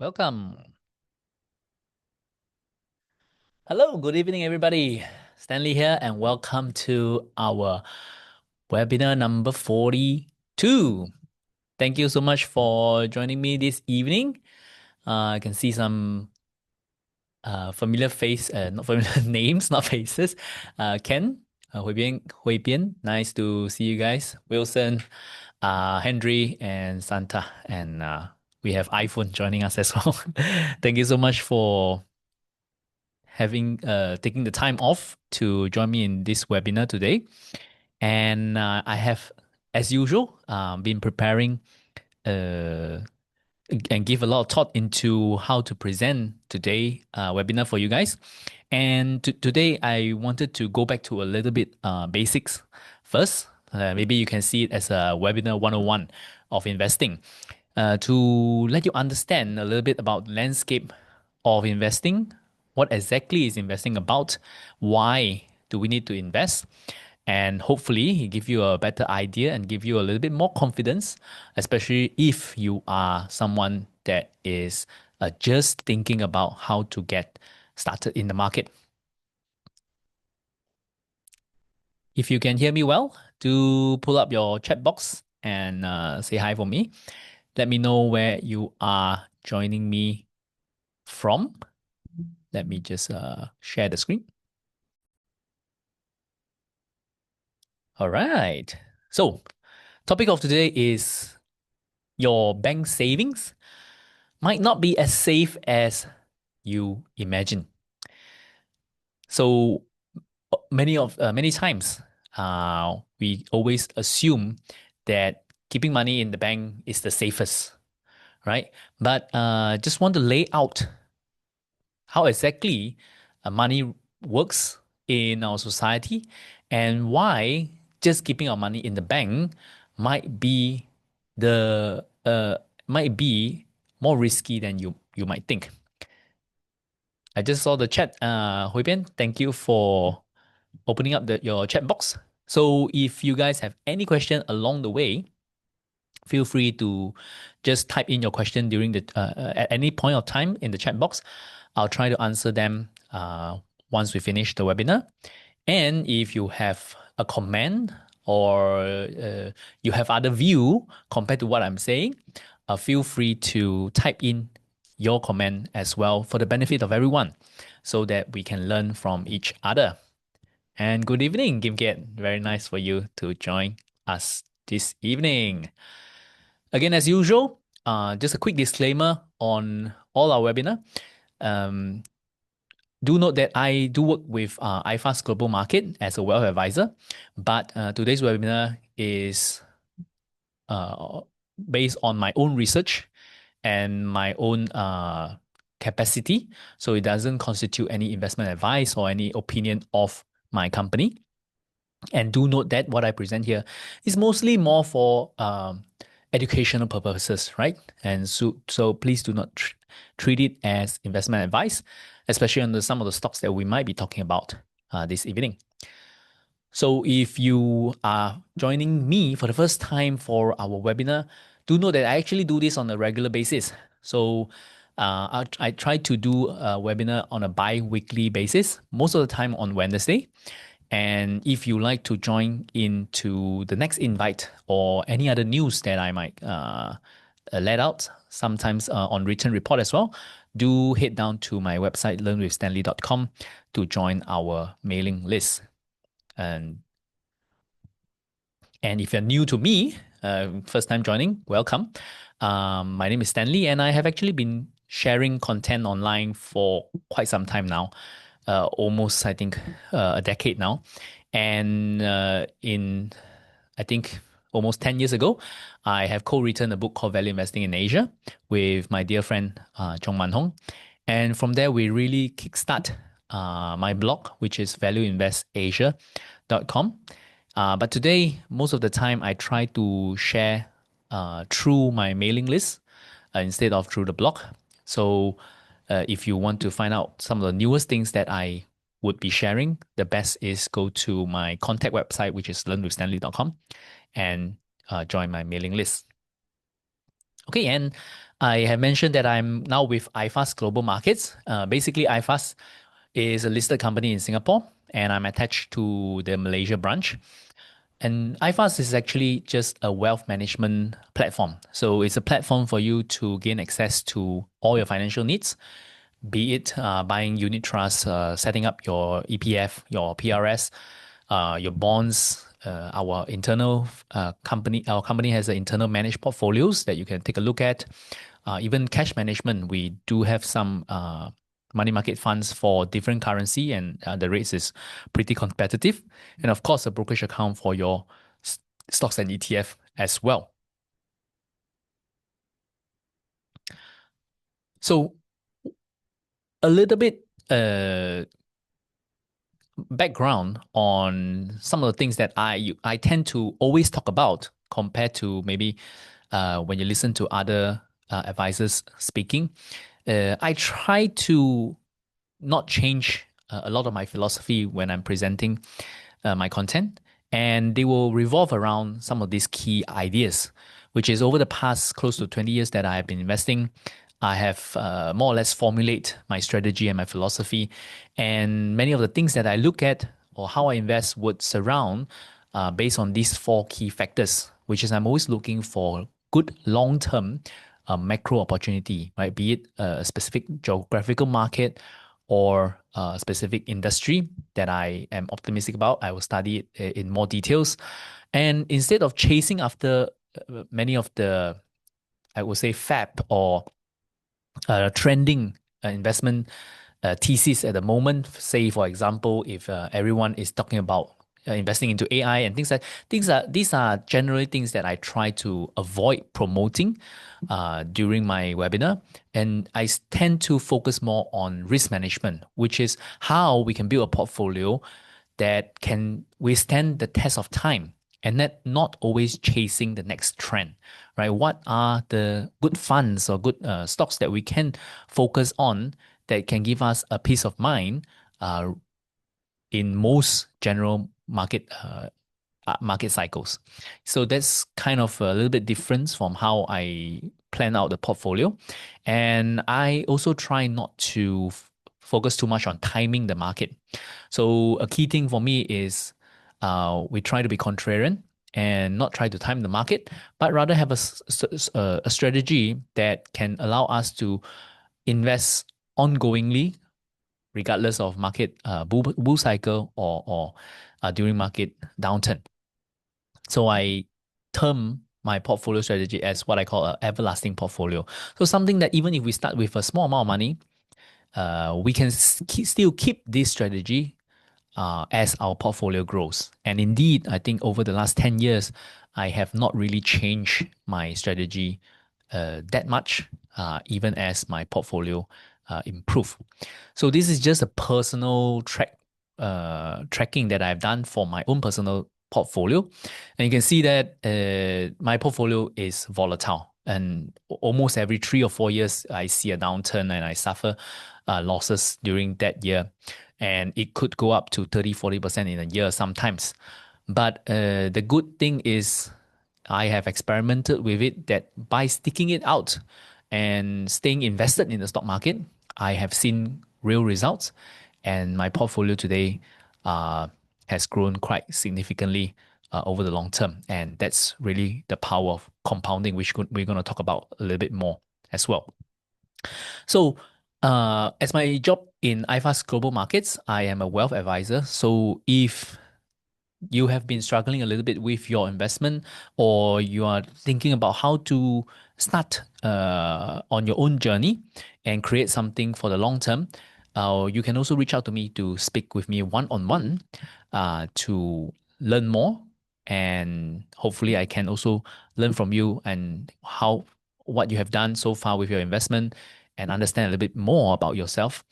Welcome. Hello, good evening, everybody. Stanley here, and welcome to our webinar number 42. Thank you so much for joining me this evening. I can see some familiar not familiar names, not faces. Ken, Hui Bian, nice to see you guys. Wilson, Henry, and Santa, and we have iPhone joining us as well. Thank you so much for having taking the time off to join me in this webinar today. And I have, as usual, been preparing uh, and give a lot of thought into how to present today webinar for you guys. And today I wanted to go back to a little bit basics first. Maybe you can see it as a webinar 101 of investing to let you understand a little bit about the landscape of investing, what exactly is investing about, why do we need to invest, and hopefully give you a better idea and give you a little bit more confidence, especially if you are someone that is just thinking about how to get started in the market. If you can hear me well, do pull up your chat box and say hi for me. Let me know where you are joining me from. Let me just share the screen. All right. So, topic of today is your bank savings might not be as safe as you imagine. So, many times, we always assume that keeping money in the bank is the safest, right? But just want to lay out how exactly money works in our society and why just keeping our money in the bank might be the might be more risky than you might think. I just saw the chat. Hui Bian, thank you for opening up your chat box. So if you guys have any question along the way, feel free to just type in your question during the at any point of time in the chat box. I'll try to answer them once we finish the webinar. And if you have a comment or you have other view compared to what I'm saying, feel free to type in your comment as well for the benefit of everyone so that we can learn from each other. And good evening, Kim Kiat. Very nice for you to join us this evening. Again, as usual, just a quick disclaimer on all our webinar. Um, do note that I do work with iFast Global Market as a wealth advisor, but today's webinar is uh, based on my own research and my own capacity. So it doesn't constitute any investment advice or any opinion of my company. And do note that what I present here is mostly more for educational purposes, right? And so please do not treat it as investment advice, especially on some of the stocks that we might be talking about this evening. So if you are joining me for the first time for our webinar, do know that I actually do this on a regular basis. So I try to do a webinar on a bi-weekly basis, most of the time on Wednesday. And if you like to join into the next invite or any other news that I might let out, sometimes on written report as well, do head down to my website, learnwithstanley.com, to join our mailing list. And if you're new to me, first time joining, welcome. My name is Stanley, and I have actually been sharing content online for quite some time now, almost, I think, a decade now. And I think, almost 10 years ago, I have co-written a book called Value Investing in Asia with my dear friend, Chong Man Hong. And from there, we really kickstart my blog, which is valueinvestasia.com. But today, most of the time, I try to share through my mailing list instead of through the blog. So if you want to find out some of the newest things that I would be sharing, the best is go to my contact website, which is learnwithstanley.com, and join my mailing list. Okay, and I have mentioned that I'm now with iFast Global Markets. Basically, iFast is a listed company in Singapore, and I'm attached to the Malaysia branch. And iFast is actually just a wealth management platform. So it's a platform for you to gain access to all your financial needs, be it buying unit trusts, setting up your EPF, your PRS, your bonds. Our company has an internal managed portfolios that you can take a look at. Even cash management, we do have some money market funds for different currency, and the rates is pretty competitive. And of course, a brokerage account for your stocks and ETF as well. So a little bit background on some of the things that I tend to always talk about compared to maybe when you listen to other advisors speaking. I try to not change a lot of my philosophy when I'm presenting my content, and they will revolve around some of these key ideas, which is over the past close to 20 years that I have been investing. I have more or less formulate my strategy and my philosophy, and many of the things that I look at or how I invest would surround based on these four key factors, which is I'm always looking for good long-term macro opportunity, right? Be it a specific geographical market or a specific industry that I am optimistic about. I will study it in more details. And instead of chasing after many of the, I would say, fab or trending investment thesis at the moment. Say, for example, if everyone is talking about investing into AI and these are generally things that I try to avoid promoting during my webinar, and tend to focus more on risk management, which is how we can build a portfolio that can withstand the test of time and that not always chasing the next trend, right? What are the good funds or good stocks that we can focus on that can give us a peace of mind uh, in most general market cycles. So that's kind of a little bit different from how I plan out the portfolio. And I also try not to focus too much on timing the market. So a key thing for me is we try to be contrarian and not try to time the market, but rather have a strategy that can allow us to invest ongoingly, regardless of market bull cycle or during market downturn. So I term my portfolio strategy as what I call an everlasting portfolio. So something that even if we start with a small amount of money, we can still keep this strategy as our portfolio grows. And indeed, I think over the last 10 years, I have not really changed my strategy that much, even as my portfolio improve. So this is just a personal tracking that I've done for my own personal portfolio. And you can see that my portfolio is volatile. And almost every 3 or 4 years, I see a downturn and I suffer losses during that year. And it could go up to 30-40% in a year sometimes. But the good thing is I have experimented with it that by sticking it out and staying invested in the stock market, I have seen real results. And my portfolio today uh, has grown quite significantly over the long term. And that's really the power of compounding, which we're going to talk about a little bit more as well. So, as my job in iFast Global Markets, I am a wealth advisor. So, if you have been struggling a little bit with your investment, or you are thinking about how to start on your own journey and create something for the long term, you can also reach out to me to speak with me one on one to learn more. And hopefully, I can also learn from you and how what you have done so far with your investment and understand a little bit more about yourself.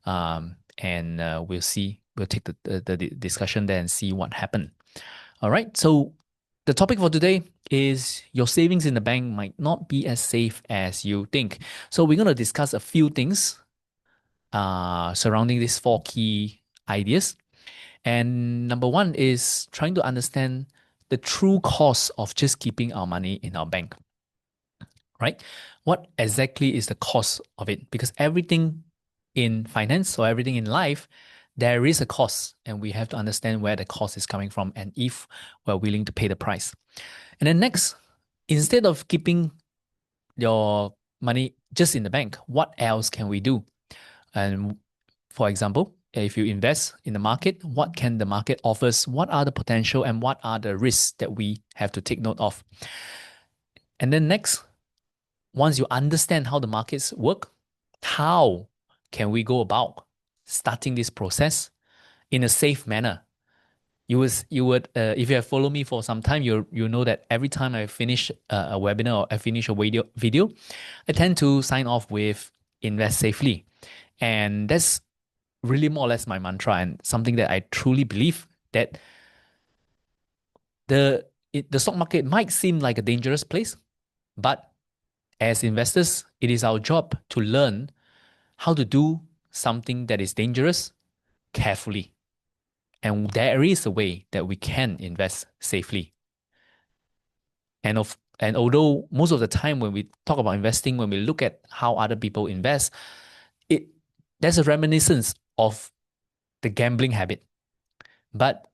And we'll see, we'll take the discussion there and see what happened. All right. So the topic for today is your savings in the bank might not be as safe as you think. So we're going to discuss a few things surrounding these four key ideas. And number one is trying to understand the true cost of just keeping our money in our bank. right? What exactly is the cost of it? Because everything in finance or everything in life, there is a cost, and we have to understand where the cost is coming from and if we're willing to pay the price. And then next, instead of keeping your money just in the bank, what else can we do? And for example, if you invest in the market, what can the market offers? What are the potential and what are the risks that we have to take note of? And then next, once you understand how the markets work, how can we go about starting this process in a safe manner? If you have followed me for some time, you know that every time I finish a webinar or I finish a video, I tend to sign off with invest safely, and that's really more or less my mantra and something that I truly believe that the stock market might seem like a dangerous place, but as investors, it is our job to learn how to do something that is dangerous carefully. And there is a way that we can invest safely. And although most of the time when we talk about investing, when we look at how other people invest, it there's a reminiscence of the gambling habit. But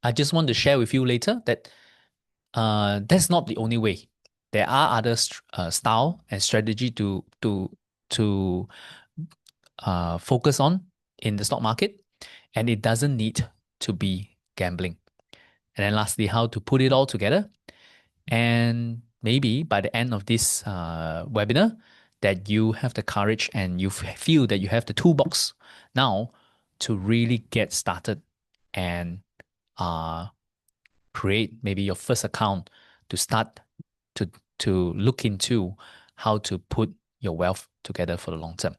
I just want to share with you later that that's not the only way. There are other style and strategy to focus on in the stock market, and it doesn't need to be gambling. And then lastly, how to put it all together. And maybe by the end of this webinar, that you have the courage and you feel that you have the toolbox now to really get started and uh, create maybe your first account to start to look into how to put your wealth together for the long term.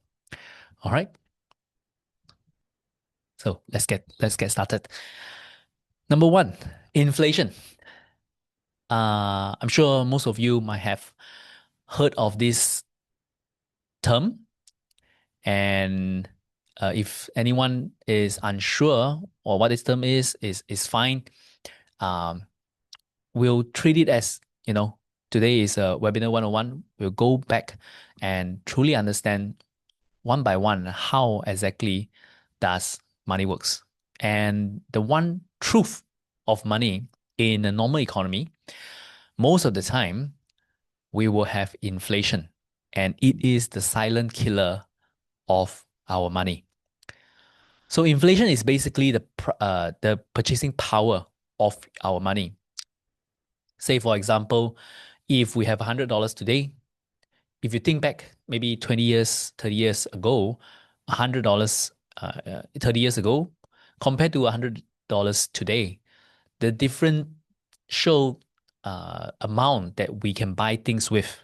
All right. So let's get started. Number one, inflation. I'm sure most of you might have heard of this term, and if anyone is unsure or what this term is fine. Um, we'll treat it as today is a webinar 101. We'll go back and truly understand one by one how exactly does money works. And the one truth of money in a normal economy, most of the time, we will have inflation. And it is the silent killer of our money. So inflation is basically the purchasing power of our money. Say, for example, if we have $100 today, if you think back maybe 20 years, 30 years ago, $100 30 years ago compared to $100 today, the different show amount that we can buy things with,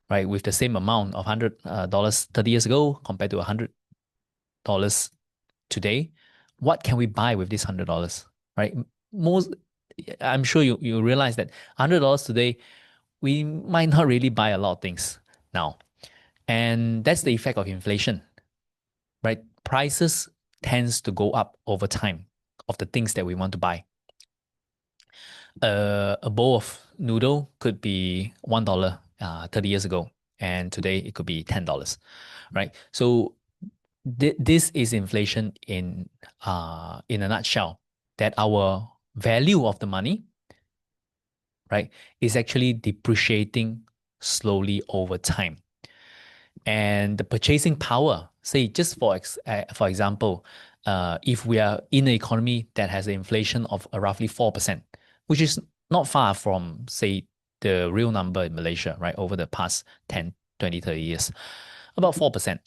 right? With the same amount of $100 30 years ago compared to $100 today, what can we buy with this $100, right? Most, I'm sure you realize that $100 today, we might not really buy a lot of things now. And that's the effect of inflation, right? Prices tends to go up over time of the things that we want to buy. A bowl of noodle could be $1 30 years ago, and today it could be $10, right? So this is inflation in a nutshell. That our value of the money, right, is actually depreciating slowly over time. And the purchasing power, say just for example, if we are in an economy that has an inflation of roughly 4%, which is not far from, say, the real number in Malaysia, right, over the past 10, 20, 30 years, about 4%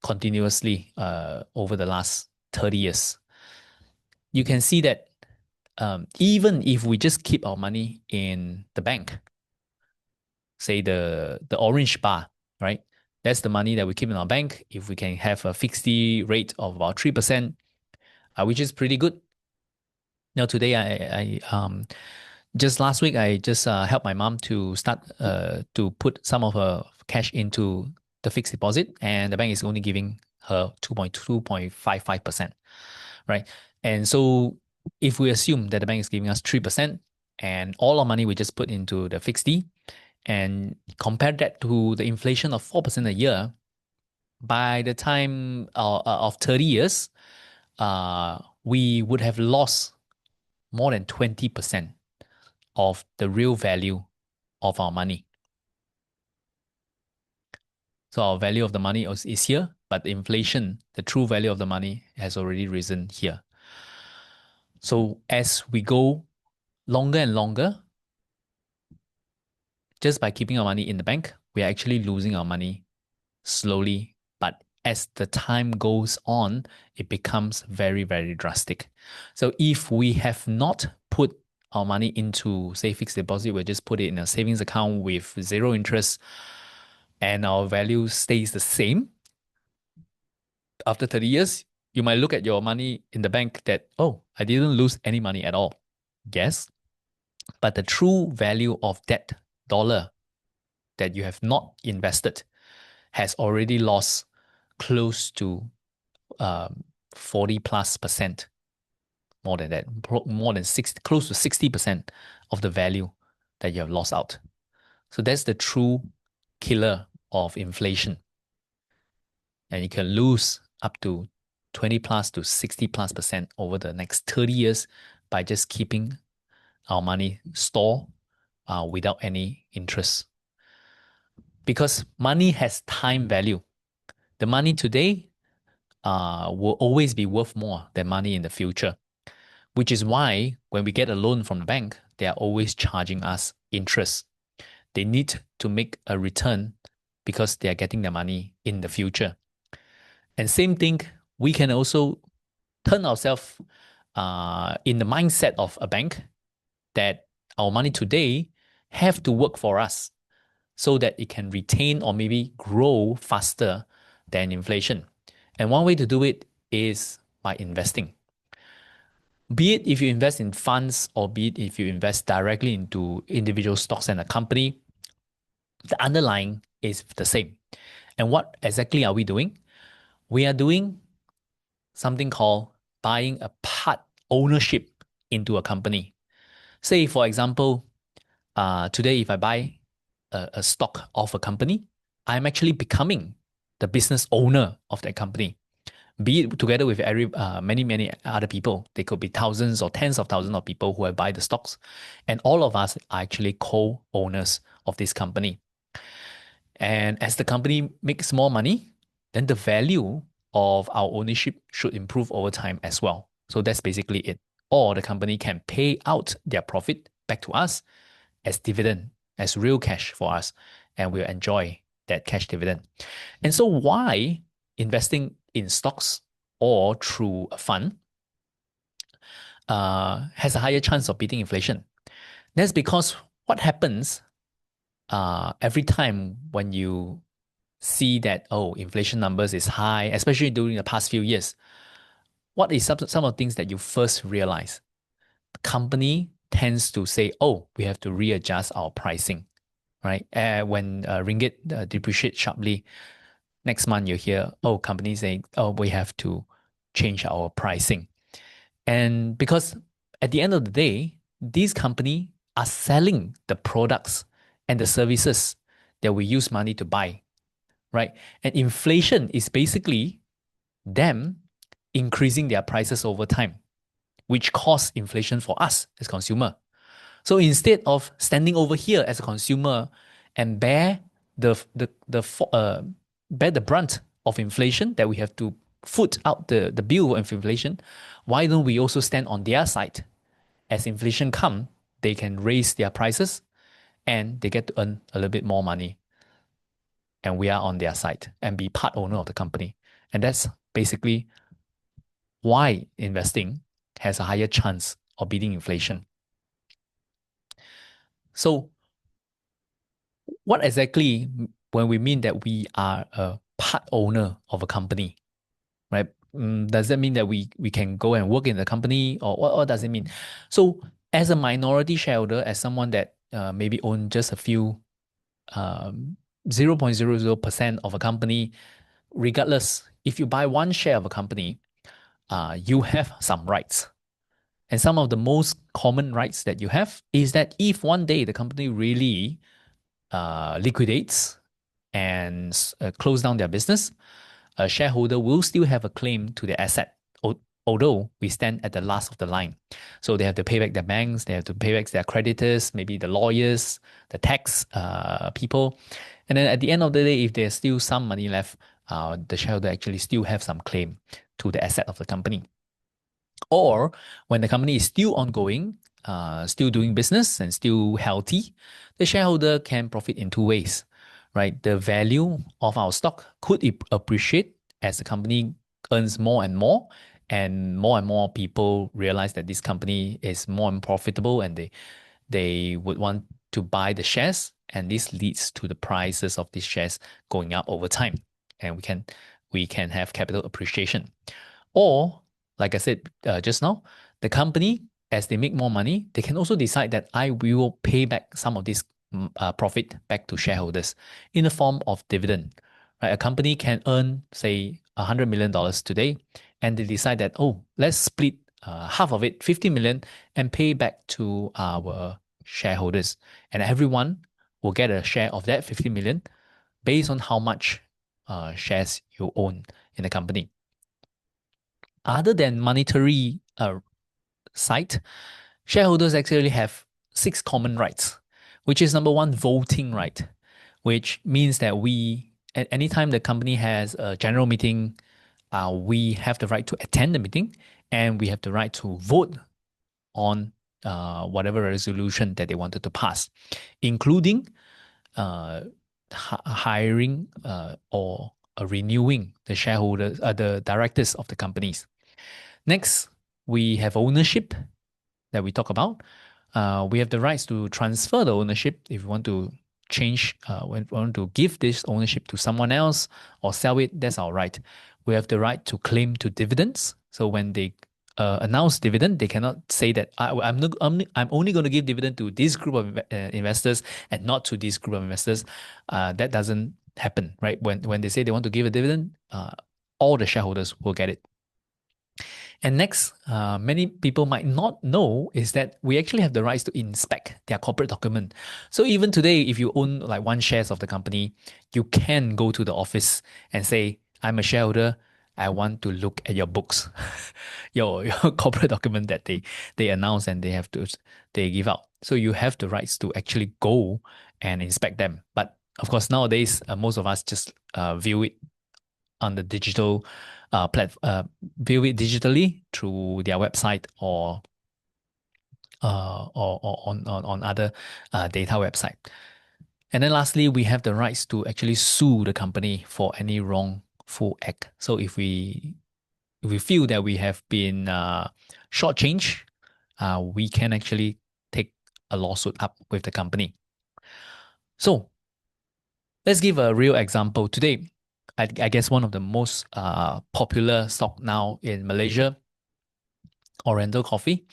continuously over the last 30 years. You can see that even if we just keep our money in the bank, say the orange bar, right? That's the money that we keep in our bank. If we can have a fixed rate of about 3%, which is pretty good. Now today, I just last week I just helped my mom to start to put some of her cash into the fixed deposit, and the bank is only giving her 2.55%, right? And so if we assume that the bank is giving us 3%, and all our money we just put into the fixed D, and compare that to the inflation of 4% a year, by the time of 30 years, we would have lost more than 20% of the real value of our money. So our value of the money is here, but the inflation, the true value of the money, has already risen here. So as we go longer and longer, just by keeping our money in the bank, we are actually losing our money slowly. But as the time goes on, it becomes very, very drastic. So if we have not put our money into, say, fixed deposit, we just put it in a savings account with zero interest, and our value stays the same, after 30 years, you might look at your money in the bank that, oh, I didn't lose any money at all. Yes, but the true value of that dollar that you have not invested has already lost close to 40 plus percent, more than that, more than 60, close to 60% of the value that you have lost out. So that's the true killer of inflation. And you can lose up to 20 plus to 60 plus percent over the next 30 years by just keeping our money stored without any interest. Because money has time value. The money today will always be worth more than money in the future, which is why when we get a loan from the bank, they are always charging us interest. They need to make a return because they are getting their money in the future. And same thing, we can also turn ourselves in the mindset of a bank that our money today have to work for us so that it can retain or maybe grow faster than inflation. And one way to do it is by investing. Be it if you invest in funds or be it if you invest directly into individual stocks and a company, the underlying is the same. And what exactly are we doing? We are doing something called buying a part ownership into a company. Say, for example, today if I buy a stock of a company, I'm actually becoming the business owner of that company. Be it together with many other people. They could be thousands or tens of thousands of people who have buy the stocks, and all of us are actually co-owners of this company. And as the company makes more money, then the value of our ownership should improve over time as well. So that's basically it. Or the company can pay out their profit back to us as dividend, as real cash for us, and we'll enjoy that cash dividend. And so why investing in stocks or through a fund has a higher chance of beating inflation? That's because what happens every time when you see that, oh, inflation numbers is high, especially during the past few years, what is some of the things that you first realize? The company tends to say, oh, we have to readjust our pricing, right? When ringgit depreciates sharply, next month you hear, oh, companies saying, oh, we have to change our pricing. And because at the end of the day, these companies are selling the products and the services that we use money to buy, right? And inflation is basically them increasing their prices over time, which cause inflation for us as consumer. So instead of standing over here as a consumer and bear bear the brunt of inflation that we have to foot out the bill of inflation, why don't we also stand on their side? As inflation come, they can raise their prices and they get to earn a little bit more money. And we are on their side and be part owner of the company. And that's basically why investing has a higher chance of beating inflation. So what exactly when we mean that we are a part owner of a company, right? Does that mean that we can go and work in the company, or what does it mean? So as a minority shareholder, as someone that maybe own just a few 0.00% of a company, regardless, if you buy one share of a company, you have some rights. And some of the most common rights that you have is that if one day the company really liquidates and close down their business, a shareholder will still have a claim to the asset, although we stand at the last of the line. So they have to pay back their banks, they have to pay back their creditors, maybe the lawyers, the tax people. And then at the end of the day, if there's still some money left, the shareholder actually still have some claim to the asset of the company. Or when the company is still ongoing, still doing business and still healthy, the shareholder can profit in two ways, right? The value of our stock could appreciate as the company earns more and more people realize that this company is more and profitable, and they would want to buy the shares, and this leads to the prices of these shares going up over time, and we can have capital appreciation. Or, like I said just now, the company, as they make more money, they can also decide that I will pay back some of this profit back to shareholders in the form of dividend. Right? A company can earn, say, $100 million today, and they decide that, oh, let's split half of it, 50 million, and pay back to our shareholders. And everyone will get a share of that 50 million based on how much shares you own in the company. Other than monetary side, shareholders actually have 6 common rights, which is number one, voting right, which means that we, at any time the company has a general meeting, we have the right to attend the meeting, and we have the right to vote on whatever resolution that they wanted to pass, including hiring or renewing the shareholders, the directors of the companies. Next, we have ownership that we talk about. We have the rights to transfer the ownership if we want to change, when we want to give this ownership to someone else or sell it, that's our right. We have the right to claim to dividends. So when they announce dividend, they cannot say that I'm only going to give dividend to this group of investors and not to this group of investors. That doesn't happen, right? When they say they want to give a dividend, all the shareholders will get it. And next, many people might not know is that we actually have the rights to inspect their corporate document. So even today, if you own like 1 share of the company, you can go to the office and say, I'm a shareholder. I want to look at your books, your corporate document that they announce and they give out. So you have the rights to actually go and inspect them. But of course, nowadays, most of us just view it on the digital view it digitally through their website or on other data website. And then lastly, we have the rights to actually sue the company for any wrongful act. So if we feel that we have been shortchanged, we can actually take a lawsuit up with the company. So let's give a real example. Today, I guess one of the most popular stock now in Malaysia, Oriental Coffee.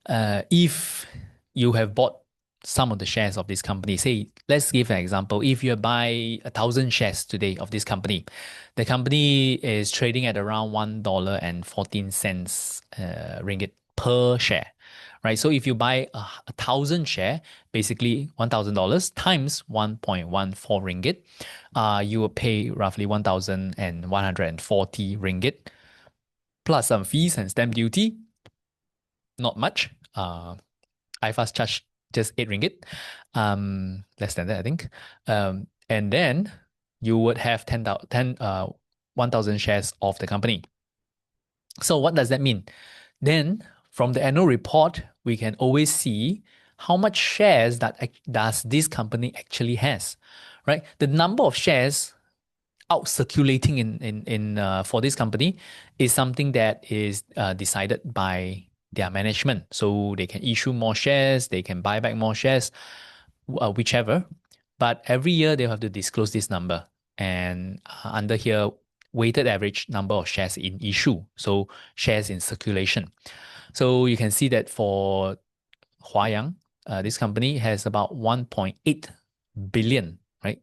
If you have bought some of the shares of this company, say, let's give an example. If you buy 1,000 shares today of this company, the company is trading at around $1.14 ringgit per share, right? So if you buy 1,000 share, basically $1,000 times 1.14 ringgit, you will pay roughly 1,140 ringgit plus some fees and stamp duty. Not much. IFAS charge just 8 ringgit, less than that, I think. And then you would have 1,000 shares of the company. So what does that mean? Then from the annual report, we can always see how much shares that does this company actually has, right? The number of shares out circulating in for this company is something that is decided by their management. So they can issue more shares, they can buy back more shares, whichever. But every year they'll have to disclose this number. And under here, weighted average number of shares in issue. So shares in circulation. So you can see that for Huayang, this company has about 1.8 billion, right?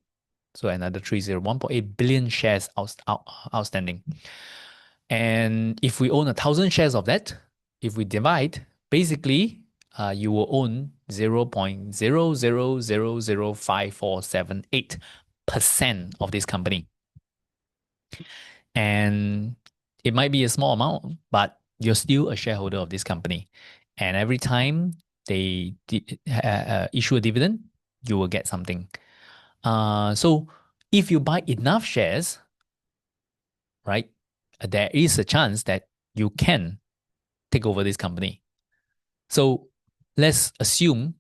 So another 1.8 billion shares outstanding. And if we own 1,000 shares of that, if we divide, basically, you will own 0.0000547.8% of this company. And it might be a small amount, but you're still a shareholder of this company. And every time they issue a dividend, you will get something. So if you buy enough shares, right, there is a chance that you can take over this company. So let's assume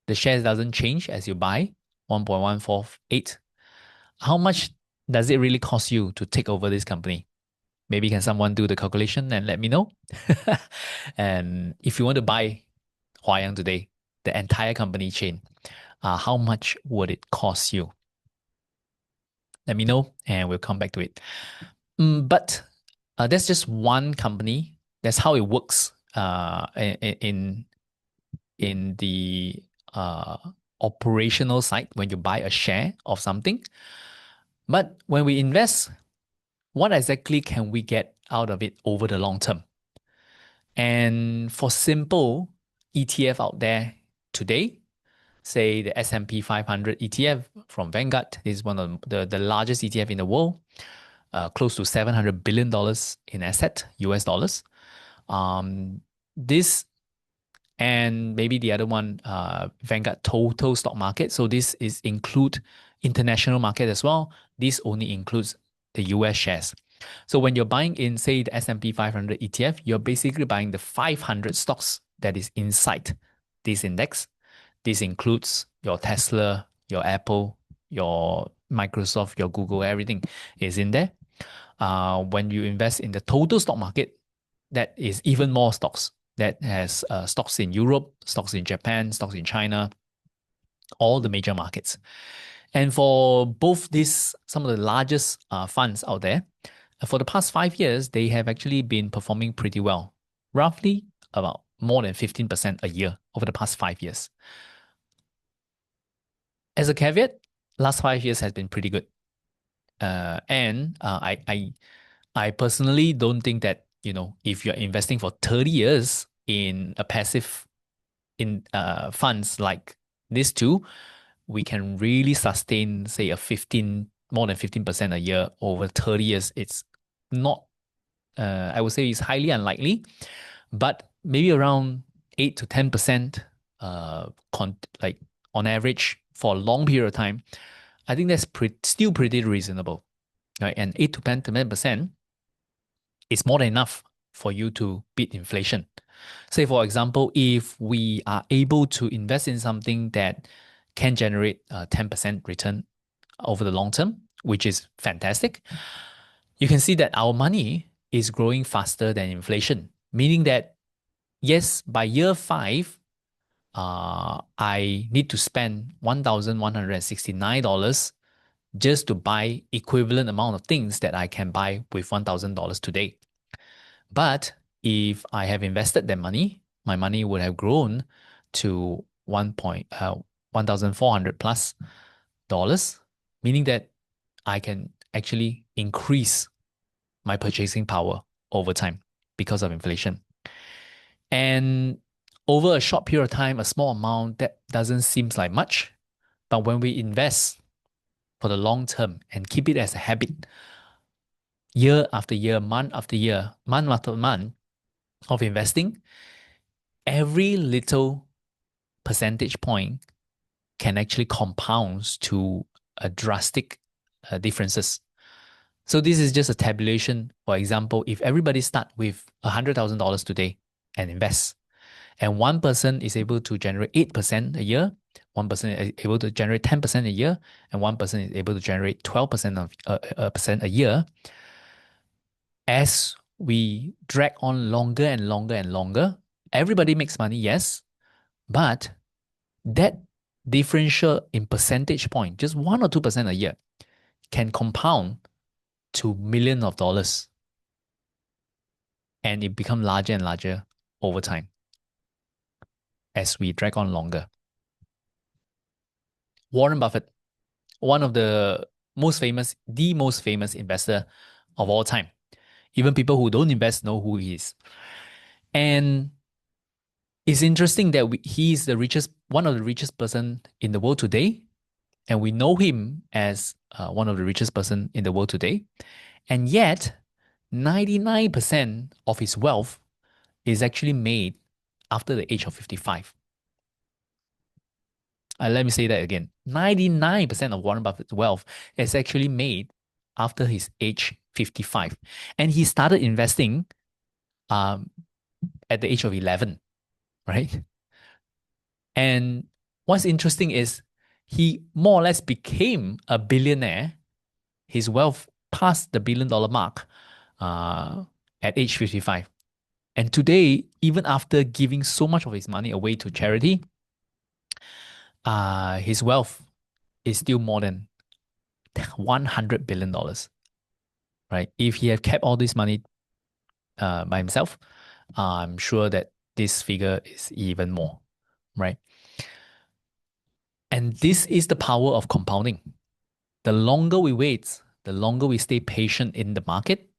the shares doesn't change as you buy 1.148. How much does it really cost you to take over this company? Maybe can someone do the calculation and let me know? And if you want to buy Huayang today, the entire company chain, how much would it cost you? Let me know and we'll come back to it. But that's just one company. That's how it works in the operational side when you buy a share of something. But when we invest, what exactly can we get out of it over the long term? And for simple ETF out there today, say the S&P 500 ETF from Vanguard is one of the largest ETF in the world, close to $700 billion in asset, US dollars. This and maybe the other one, Vanguard Total Stock Market. So this is include international market as well. This only includes the US shares. So when you're buying in, say, the S&P 500 ETF, you're basically buying the 500 stocks that is inside this index. This includes your Tesla, your Apple, your Microsoft, your Google, everything is in there. When you invest in the total stock market, that is even more stocks. That has stocks in Europe, stocks in Japan, stocks in China, all the major markets. And for both these, some of the largest funds out there, for the past 5 years, they have actually been performing pretty well, roughly about more than 15% a year over the past 5 years. As a caveat, last 5 years has been pretty good. I personally don't think that, if you're investing for 30 years in a passive in funds like these two, we can really sustain, say, more than 15% a year over 30 years. It's not, I would say it's highly unlikely, but maybe around 8 to 10%, like on average for a long period of time, I think that's still pretty reasonable, right? And 8 to 10% is more than enough for you to beat inflation. Say, for example, if we are able to invest in something that can generate a 10% return over the long term, which is fantastic, you can see that our money is growing faster than inflation, meaning that, yes, by year five, I need to spend $1,169 just to buy equivalent amount of things that I can buy with $1,000 today. But if I have invested that money, my money would have grown to 1,400 plus dollars, meaning that I can actually increase my purchasing power over time because of inflation. And over a short period of time, a small amount, that doesn't seem like much. But when we invest for the long term and keep it as a habit, year after year, month after month of investing, every little percentage point can actually compound to a drastic differences. So this is just a tabulation. For example, if everybody start with $100,000 today and invest, and one person is able to generate 8% a year, one person is able to generate 10% a year, and one person is able to generate 12% percent a year, as we drag on longer and longer and longer, everybody makes money, yes, but that differential in percentage point, just 1 or 2% a year, can compound to millions of dollars, and it become larger and larger over time as we drag on longer. Warren Buffett, one of the most famous investor of all time. Even people who don't invest know who he is. And it's interesting that he is the richest, one of the richest person in the world today, and we know him as one of the richest person in the world today. And yet, 99% of his wealth is actually made after the age of 55. Let me say that again. 99% of Warren Buffett's wealth is actually made after his age 55. And he started investing um, at the age of 11, right? And what's interesting is he more or less became a billionaire. His wealth passed the $1 billion mark uh, at age 55. And today, even after giving so much of his money away to charity, his wealth is still more than $100 billion, right? If he had kept all this money by himself, I'm sure that this figure is even more, right? And this is the power of compounding. The longer we wait, the longer we stay patient in the market,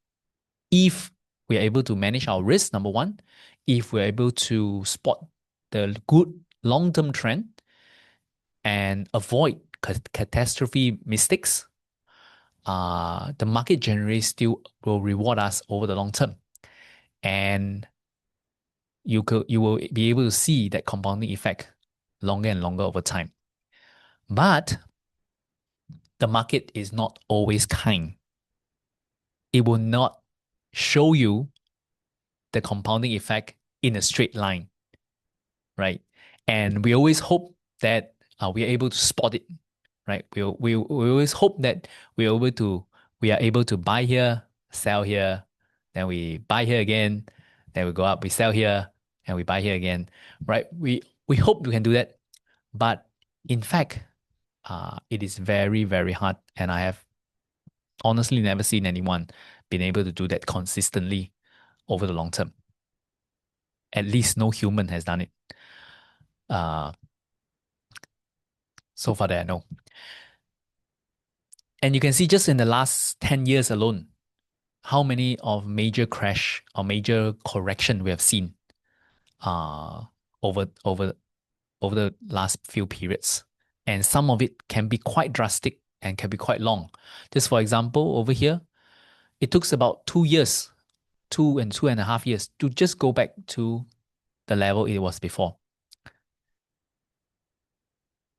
if we are able to manage our risk, number one, if we're able to spot the good long-term trend and avoid catastrophe mistakes, the market generally still will reward us over the long term. And you will be able to see that compounding effect longer and longer over time. But the market is not always kind. It will not show you the compounding effect in a straight line, right? And we always hope that we are able to spot it, right? We always hope that we are able to buy here, sell here, then we buy here again, then we go up, we sell here, and we buy here again, right? We hope we can do that, but in fact, it is very very hard, and I have honestly never seen anyone being able to do that consistently over the long term. At least no human has done it. Uh, so far that I know. And you can see just in the last 10 years alone, how many of major crash or major correction we have seen uh, over over over the last few periods. And some of it can be quite drastic and can be quite long. Just for example, over here, it took about 2 years, 2.5 years to just go back to the level it was before.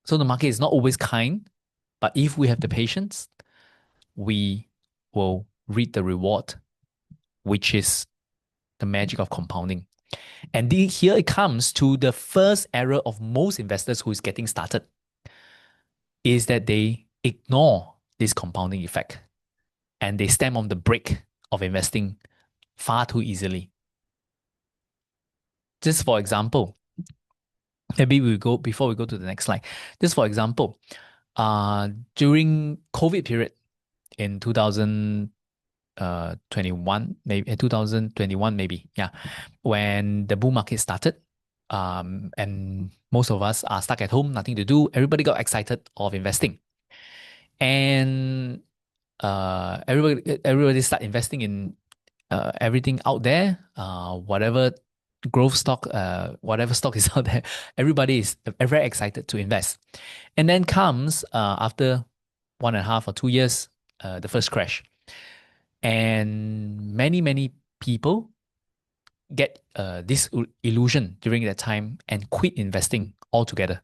So the market is not always kind, but if we have the patience, we will reap the reward, which is the magic of compounding. And here it comes to the first error of most investors who is getting started, is that they ignore this compounding effect and they stamp on the brake of investing far too easily. Just for example, maybe before we go to the next slide. Just for example, during COVID period in 2021, maybe 2021, maybe, yeah, when the bull market started, and most of us are stuck at home, nothing to do. Everybody got excited of investing, and everybody start investing in everything out there, whatever growth stock, whatever stock is out there. Everybody is very excited to invest, and then comes after 1.5 or 2 years, the first crash, and many people get this illusion during that time and quit investing altogether.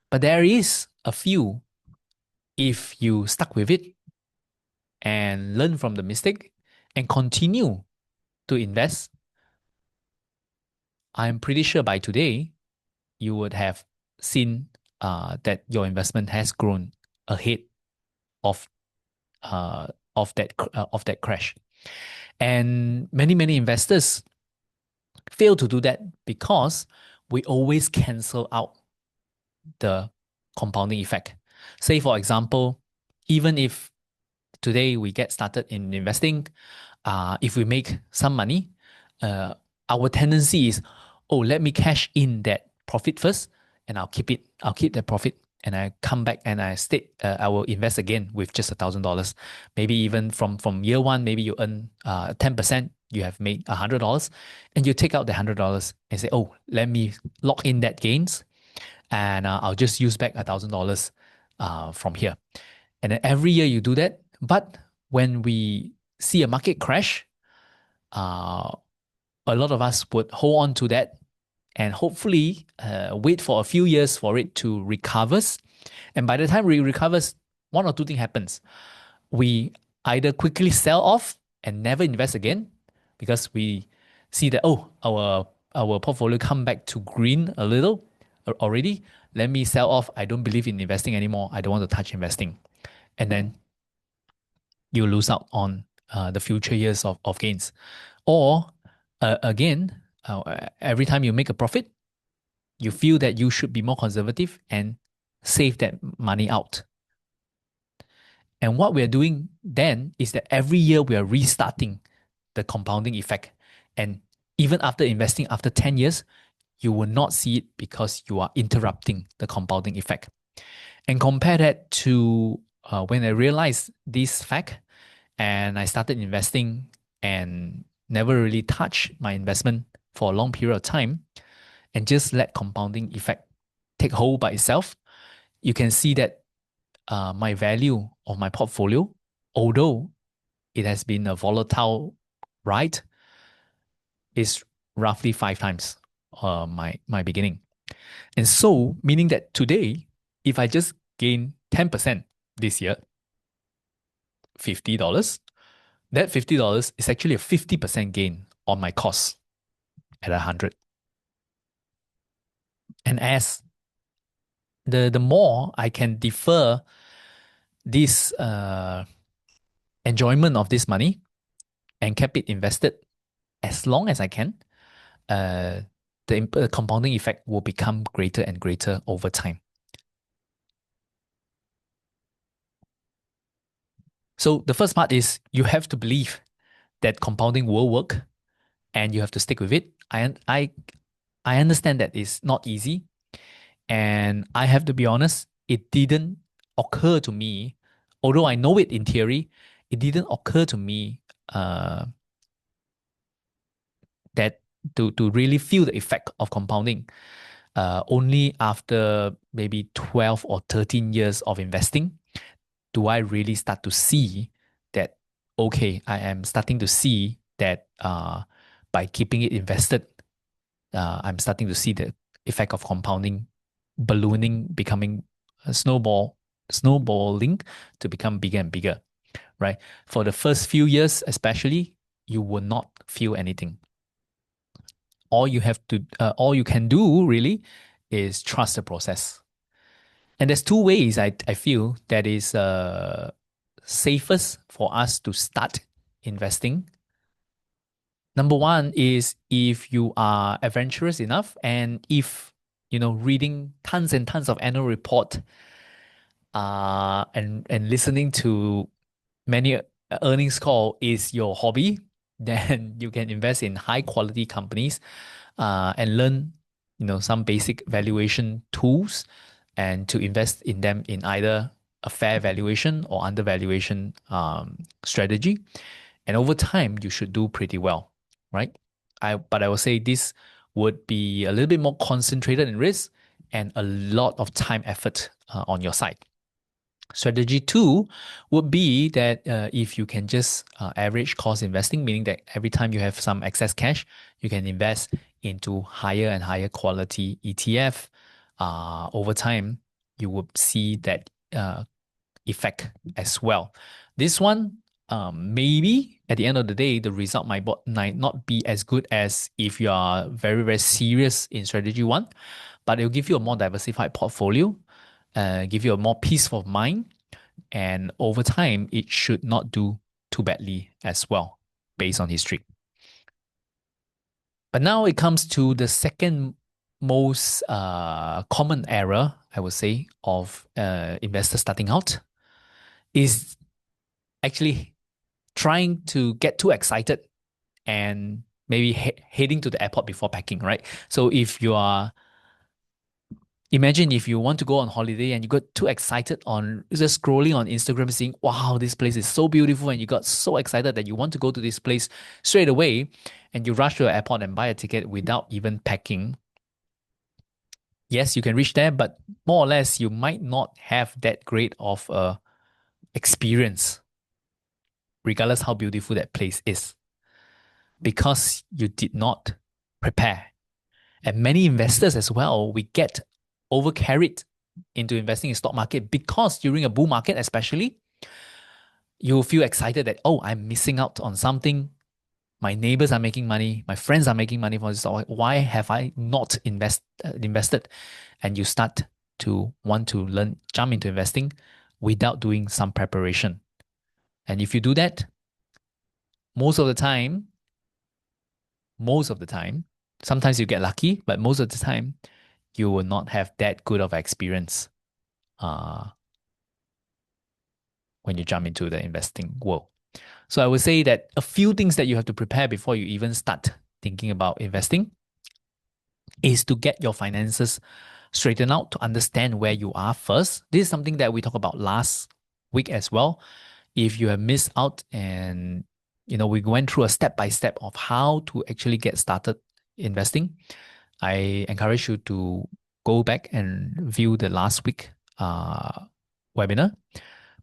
But there is a few, if you stuck with it and learn from the mistake and continue to invest, I'm pretty sure by today you would have seen that your investment has grown ahead of of that crash. And many investors fail to do that because we always cancel out the compounding effect. Say, for example, even if today we get started in investing, if we make some money, our tendency is, oh, let me cash in that profit first, and I'll keep it. I'll keep that profit, and I come back and I will invest again with just $1,000. Maybe even from year one, maybe you earn 10%. you have made $100, and you take out the $100 and say, oh, let me lock in that gains, and I'll just use back $1,000 from here. And then every year you do that. But when we see a market crash, uh, a lot of us would hold on to that and hopefully wait for a few years for it to recovers. And by the time it recovers, one or two things happens. We either quickly sell off and never invest again because we see that, oh, our portfolio come back to green a little already. Let me sell off. I don't believe in investing anymore. I don't want to touch investing. And then you lose out on the future years of gains. Or again, every time you make a profit, you feel that you should be more conservative and save that money out. And what we're doing then is that every year we are restarting the compounding effect. And even after investing after 10 years, you will not see it because you are interrupting the compounding effect. And compare that to when I realized this fact and I started investing and never really touched my investment for a long period of time and just let compounding effect take hold by itself, you can see that my value of my portfolio, although it has been a volatile ride, is roughly 5 times my beginning. And so, meaning that today, if I just gain 10% this year, $50, that $50 is actually a 50% gain on my cost at 100. And as the more I can defer this enjoyment of this money and keep it invested as long as I can, the compounding effect will become greater and greater over time. So the first part is you have to believe that compounding will work and you have to stick with it. I understand that it's not easy. And I have to be honest, it didn't occur to me, although I know it in theory, it didn't occur to me that to really feel the effect of compounding only after maybe 12 or 13 years of investing do I really start to see that, okay, I am starting to see that by keeping it invested, I'm starting to see the effect of compounding, ballooning, becoming a snowballing to become bigger and bigger, right? For the first few years, especially, you will not feel anything. All you can do really is trust the process. And there's two ways I feel that is safest for us to start investing. Number one is if you are adventurous enough and if, reading tons and tons of annual report and listening to many earnings call is your hobby, then you can invest in high quality companies and learn, some basic valuation tools and to invest in them in either a fair valuation or undervaluation strategy. And over time, you should do pretty well, right? But I will say this would be a little bit more concentrated in risk and a lot of time effort on your side. Strategy two would be that if you can just average cost investing, meaning that every time you have some excess cash, you can invest into higher and higher quality ETF. Over time, you would see that effect as well. This one, maybe at the end of the day, the result might not be as good as if you are very, very serious in strategy one, but it'll give you a more diversified portfolio, give you a more peace of mind, and over time, it should not do too badly as well, based on history. But now it comes to the second most common error, I would say, of investors starting out is actually trying to get too excited and maybe heading to the airport before packing, right? So if you are Imagine if you want to go on holiday and you got too excited on just scrolling on Instagram saying, wow, this place is so beautiful. And you got so excited that you want to go to this place straight away. And you rush to the airport and buy a ticket without even packing. Yes, you can reach there, but more or less, you might not have that great of a experience, regardless how beautiful that place is, because you did not prepare. And many investors as well, we get overcarried into investing in stock market because during a bull market, especially, you feel excited that, oh, I'm missing out on something. My neighbors are making money. My friends are making money for this stock. Why have I not invested? And you start to want to learn, jump into investing without doing some preparation. And if you do that, most of the time, most of the time, sometimes you get lucky, but most of the time, you will not have that good of experience uh, when you jump into the investing world. So I would say that a few things that you have to prepare before you even start thinking about investing is to get your finances straightened out, to understand where you are first. This is something that we talked about last week as well. If you have missed out, and we went through a step by step of how to actually get started investing, I encourage you to go back and view the last week webinar.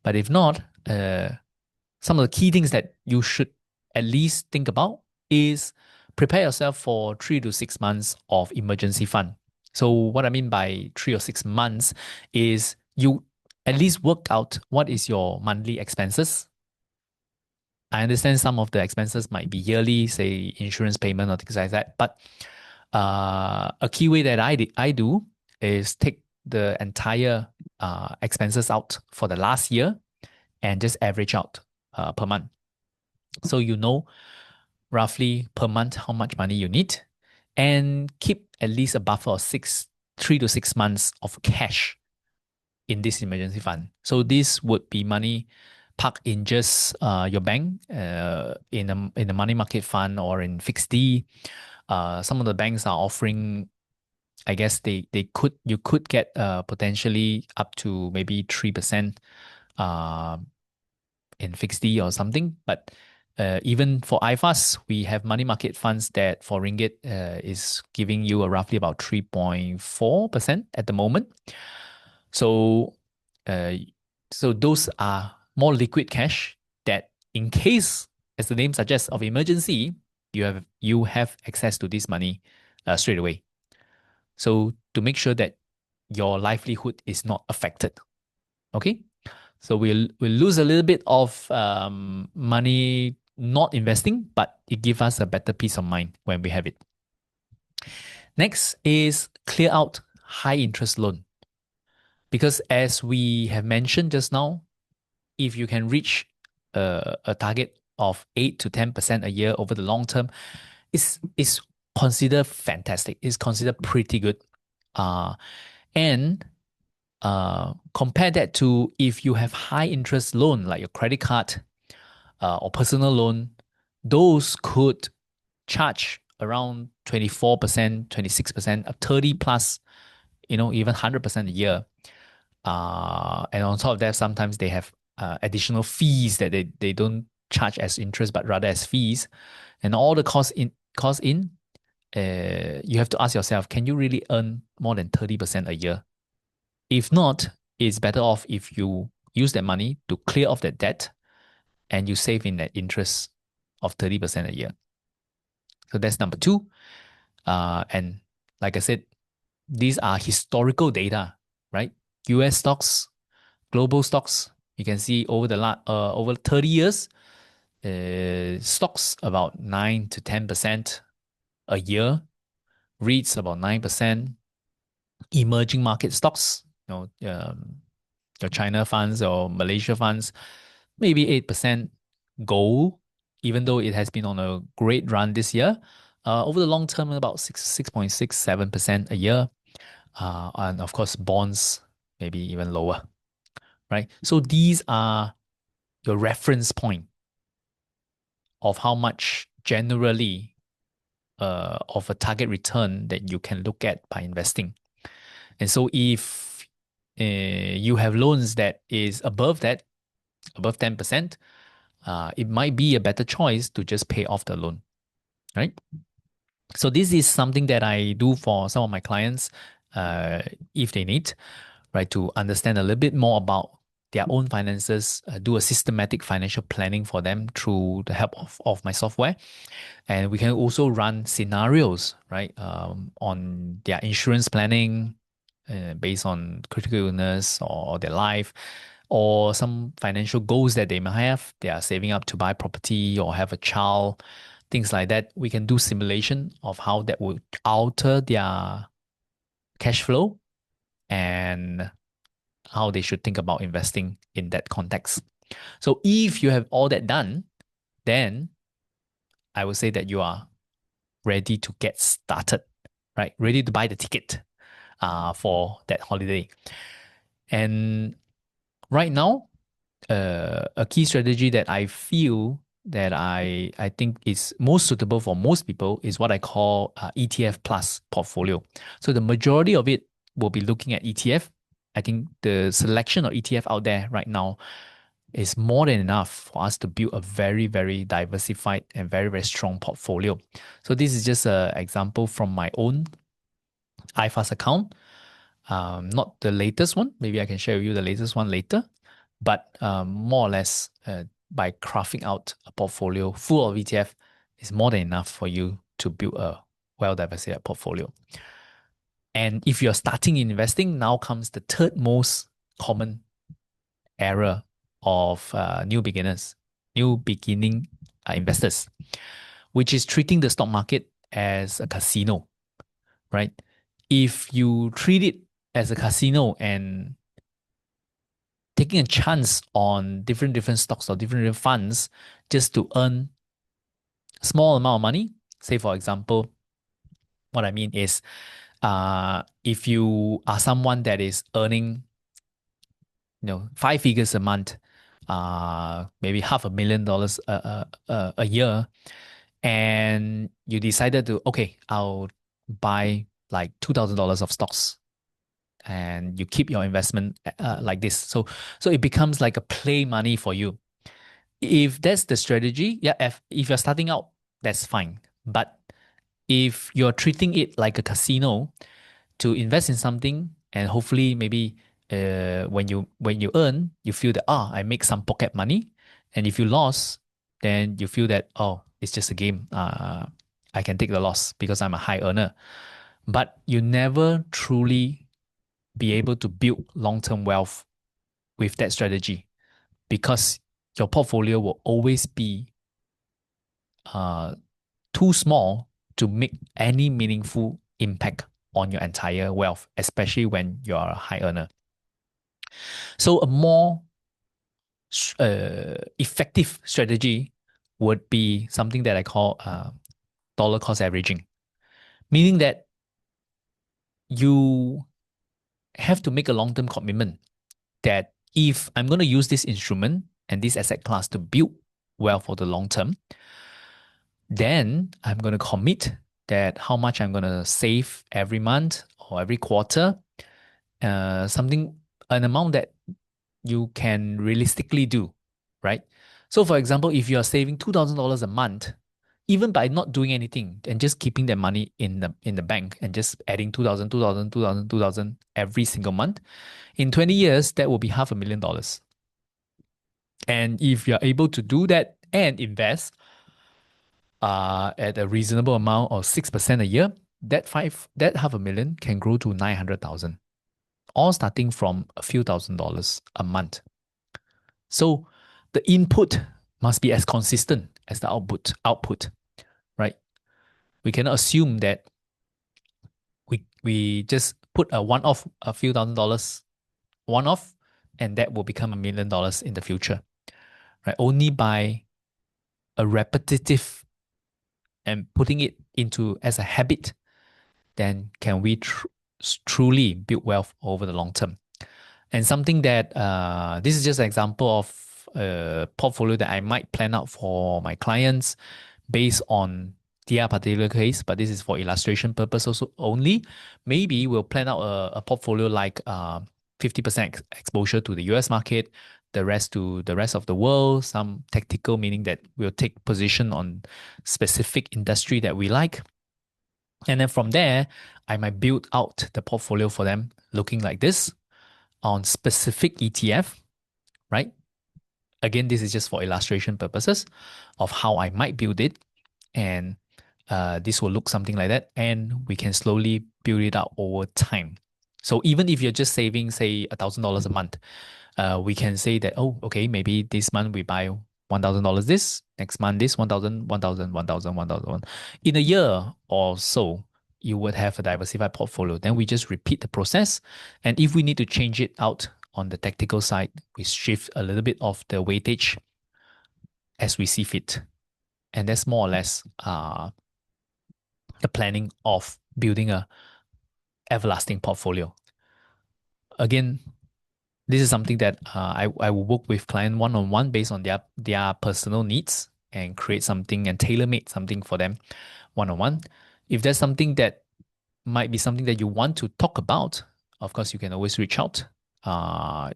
But if not, some of the key things that you should at least think about is prepare yourself for 3 to 6 months of emergency fund. So what I mean by 3 or 6 months is you at least work out what is your monthly expenses. I understand some of the expenses might be yearly, say insurance payment or things like that. But a key way that I do is take the entire expenses out for the last year and just average out per month. So you know roughly per month how much money you need, and keep at least a buffer of 3 to 6 months of cash in this emergency fund. So this would be money parked in just your bank, in a money market fund or in fixed D. Some of the banks are offering, I guess you could get potentially up to maybe 3% uh, in fixed D or something. But even for IFAs, we have money market funds that for ringgit is giving you a roughly about 3.4% at the moment. So, uh, so those are more liquid cash that, in case, as the name suggests, of emergency, you have access to this money straight away. So to make sure that your livelihood is not affected. Okay, so we'll lose a little bit of money not investing, but it gives us a better peace of mind when we have it. Next is clear out high interest loan. Because as we have mentioned just now, if you can reach a target of 8 to 10% a year over the long term, it's considered fantastic. It's considered pretty good. Uh, and compare that to if you have high interest loan like your credit card or personal loan, those could charge around 24%, 26%, 30 plus, even 100% a year. And on top of that, sometimes they have additional fees that they don't charge as interest, but rather as fees. And all the cost in, you have to ask yourself, can you really earn more than 30% a year? If not, it's better off if you use that money to clear off that debt and you save in that interest of 30% a year. So that's number two. And like I said, these are historical data, right? US stocks, global stocks, you can see over 30 years, stocks about 9 to 10% a year, REITs about 9%, emerging market stocks, your China funds or Malaysia funds, maybe 8%. Gold, even though it has been on a great run this year, over the long term, about 6.67% a year. And of course, bonds, maybe even lower, right? So these are your reference point of how much generally of a target return that you can look at by investing. And so if you have loans that is above that, above 10%, it might be a better choice to just pay off the loan, right? So this is something that I do for some of my clients, uh, if they need, right, to understand a little bit more about their own finances, do a systematic financial planning for them through the help of my software. And we can also run scenarios, right, on their insurance planning based on critical illness or their life, or some financial goals that they might have. They are saving up to buy property or have a child, things like that. We can do simulation of how that would alter their cash flow and how they should think about investing in that context. So if you have all that done, then I would say that you are ready to get started, right? Ready to buy the ticket for that holiday. And right now, a key strategy that I feel that I think is most suitable for most people is what I call ETF plus portfolio. So the majority of it will be looking at ETF. I think the selection of ETF out there right now is more than enough for us to build a very, very diversified and very, very strong portfolio. So this is just an example from my own iFast account. Not the latest one. Maybe I can share with you the latest one later. But more or less, by crafting out a portfolio full of ETF is more than enough for you to build a well-diversified portfolio. And if you're starting in investing, now comes the third most common error of new beginners, new beginning investors, which is treating the stock market as a casino, right? If you treat it as a casino and taking a chance on different stocks or different funds just to earn small amount of money, say for example, what I mean is, if you are someone that is earning, 5 figures a month, maybe $500,000 a year, and you decided to, okay, I'll buy like $2,000 of stocks, and you keep your investment like this. So it becomes like a play money for you. If that's the strategy, yeah, if you're starting out, that's fine. But if you're treating it like a casino to invest in something and hopefully maybe when you earn, you feel that I make some pocket money, and if you lost, then you feel that it's just a game. I can take the loss because I'm a high earner. But you never truly be able to build long-term wealth with that strategy because your portfolio will always be uh, too small to make any meaningful impact on your entire wealth, especially when you're a high earner. So a more effective strategy would be something that I call dollar cost averaging, meaning that you have to make a long-term commitment that if I'm going to use this instrument and this asset class to build wealth for the long term, then I'm going to commit that how much I'm going to save every month or every quarter, an amount that you can realistically do, right? So, for example, if you are saving $2,000 a month, even by not doing anything and just keeping that money in the bank and just adding 2,000, 2,000, 2,000, 2,000 every single month, in 20 years, that will be $500,000. And if you're able to do that and invest at a reasonable amount of 6% a year, that $500,000 can grow to 900,000, all starting from a few $1,000s a month. So the input must be as consistent as the output, right? We cannot assume that we just put a few $1,000 one off, and that will become $1,000,000 in the future, right? Only by a repetitive and putting it into as a habit, then can we truly build wealth over the long term. And something that this is just an example of a portfolio that I might plan out for my clients based on their particular case, but this is for illustration purpose also only. Maybe we'll plan out a portfolio like 50% exposure to the US market, the rest to the rest of the world, some tactical, meaning that we'll take position on specific industry that we like. And then from there, I might build out the portfolio for them looking like this on specific ETF, right? Again, this is just for illustration purposes of how I might build it. And this will look something like that. And we can slowly build it out over time. So even if you're just saving, say, $1,000 a month, we can say that, oh, okay, maybe this month we buy $1,000 this, next month this, 1,000, 1,000, 1,000, 1,000. In a year or so, you would have a diversified portfolio. Then we just repeat the process. And if we need to change it out on the tactical side, we shift a little bit of the weightage as we see fit. And that's more or less the planning of building a everlasting portfolio. Again, this is something that I will work with client one-on-one based on their personal needs and create something and tailor-made something for them one-on-one. If there's something that might be something that you want to talk about, of course, you can always reach out.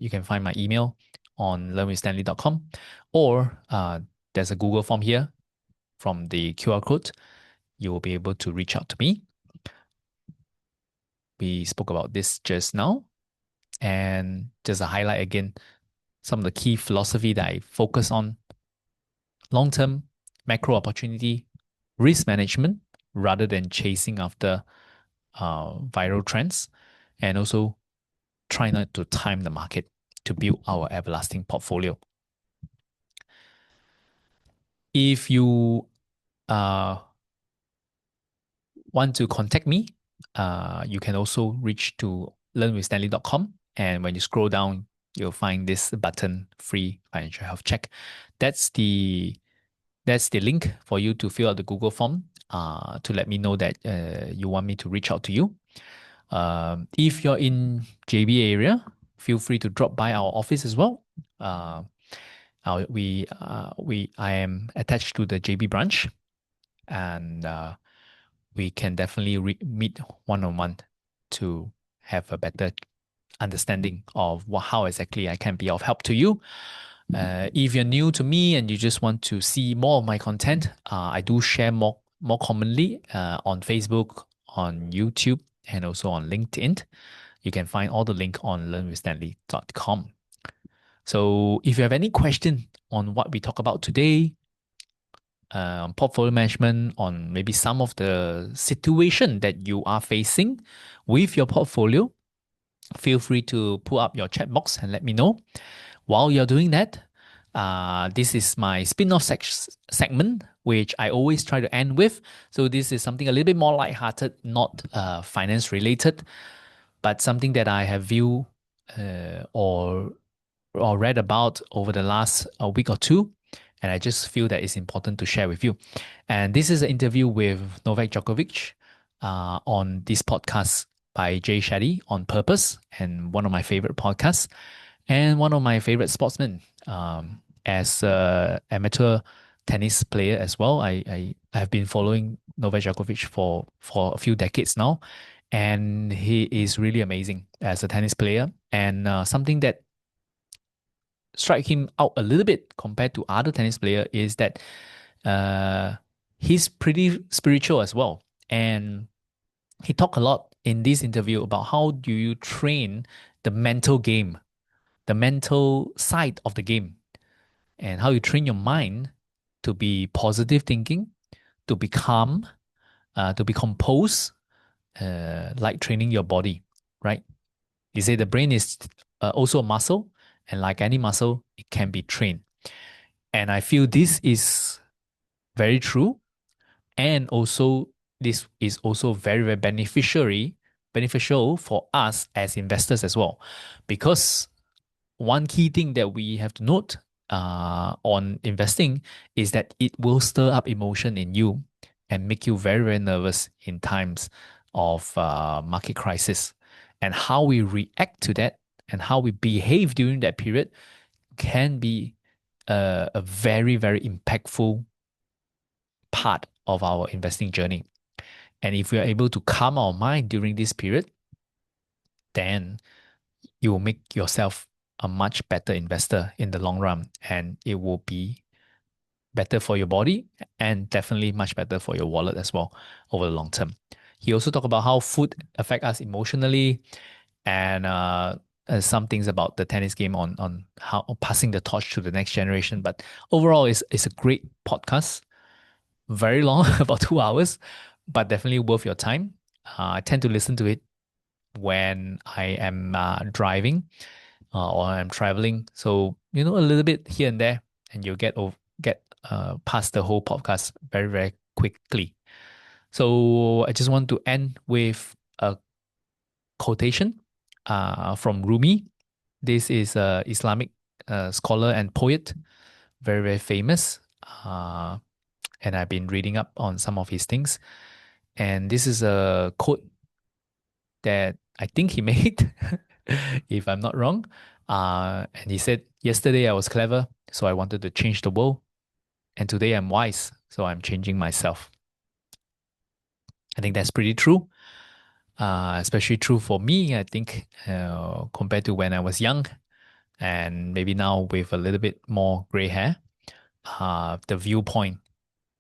You can find my email on learnwithstanley.com, or there's a Google form here from the QR code. You will be able to reach out to me. We spoke about this just now. And just a highlight again, some of the key philosophy that I focus on: long-term macro opportunity, risk management rather than chasing after viral trends, and also try not to time the market to build our everlasting portfolio. If you want to contact me, you can also reach to learnwithstanley.com. And when you scroll down, you'll find this button, free financial health check. That's the link for you to fill out the Google form to let me know that you want me to reach out to you. If you're in JB area, feel free to drop by our office as well. I am attached to the JB branch, and we can definitely meet one-on-one to have a better understanding of how exactly I can be of help to you. If you're new to me and you just want to see more of my content, I do share more commonly on Facebook, on YouTube, and also on LinkedIn. You can find all the link on learnwithstanley.com. So if you have any question on what we talk about today, on portfolio management, on maybe some of the situation that you are facing with your portfolio, feel free to pull up your chat box and let me know. While you're doing that, this is my spin-off segment, which I always try to end with. So this is something a little bit more lighthearted, not finance related, but something that I have viewed or read about over the last week or two, and I just feel that it's important to share with you. And this is an interview with Novak Djokovic on this podcast by Jay Shetty on Purpose, and one of my favorite podcasts, and one of my favorite sportsmen. As an amateur tennis player as well, I have been following Novak Djokovic for a few decades now, and he is really amazing as a tennis player. And something that strike him out a little bit compared to other tennis player is that he's pretty spiritual as well. And he talked a lot in this interview about how do you train the mental game, the mental side of the game, and how you train your mind to be positive thinking, to be calm, to be composed, like training your body, right? He said the brain is also a muscle, and like any muscle, it can be trained. And I feel this is very true. And also, this is also very, very beneficial for us as investors as well. Because one key thing that we have to note on investing is that it will stir up emotion in you and make you very, very nervous in times of market crisis. And how we react to that and how we behave during that period can be a very, very impactful part of our investing journey. And if we are able to calm our mind during this period, then you will make yourself a much better investor in the long run. And it will be better for your body and definitely much better for your wallet as well over the long term. He also talked about how food affect us emotionally and some things about the tennis game on how passing the torch to the next generation. But overall, it's a great podcast. Very long, about 2 hours, but definitely worth your time. I tend to listen to it when I am driving or I'm traveling. So a little bit here and there, and you'll get past the whole podcast very very quickly. So I just want to end with a quotation from Rumi. This is a Islamic scholar and poet, very very famous. And I've been reading up on some of his things. And this is a quote that I think he made, if I'm not wrong. And he said, "Yesterday I was clever, so I wanted to change the world. And today I'm wise, so I'm changing myself." I think that's pretty true, especially true for me, I think, compared to when I was young and maybe now with a little bit more gray hair. The viewpoint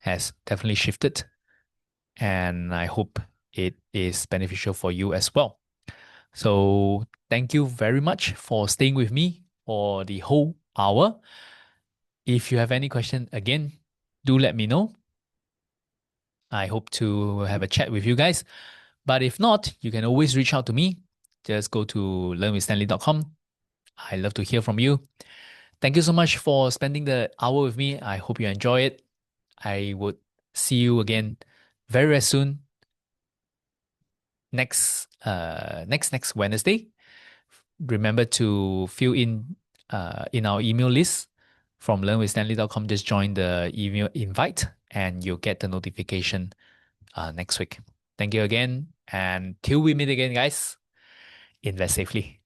has definitely shifted, and I hope it is beneficial for you as well. So thank you very much for staying with me for the whole hour. If you have any question again, do let me know. I hope to have a chat with you guys. But if not, you can always reach out to me. Just go to learnwithstanley.com. I love to hear from you. Thank you so much for spending the hour with me. I hope you enjoy it. I would see you again very, very soon, next Wednesday. Remember to fill in our email list from learnwithstanley.com. Just join the email invite and you'll get the notification next week. Thank you again. And till we meet again, guys, invest safely.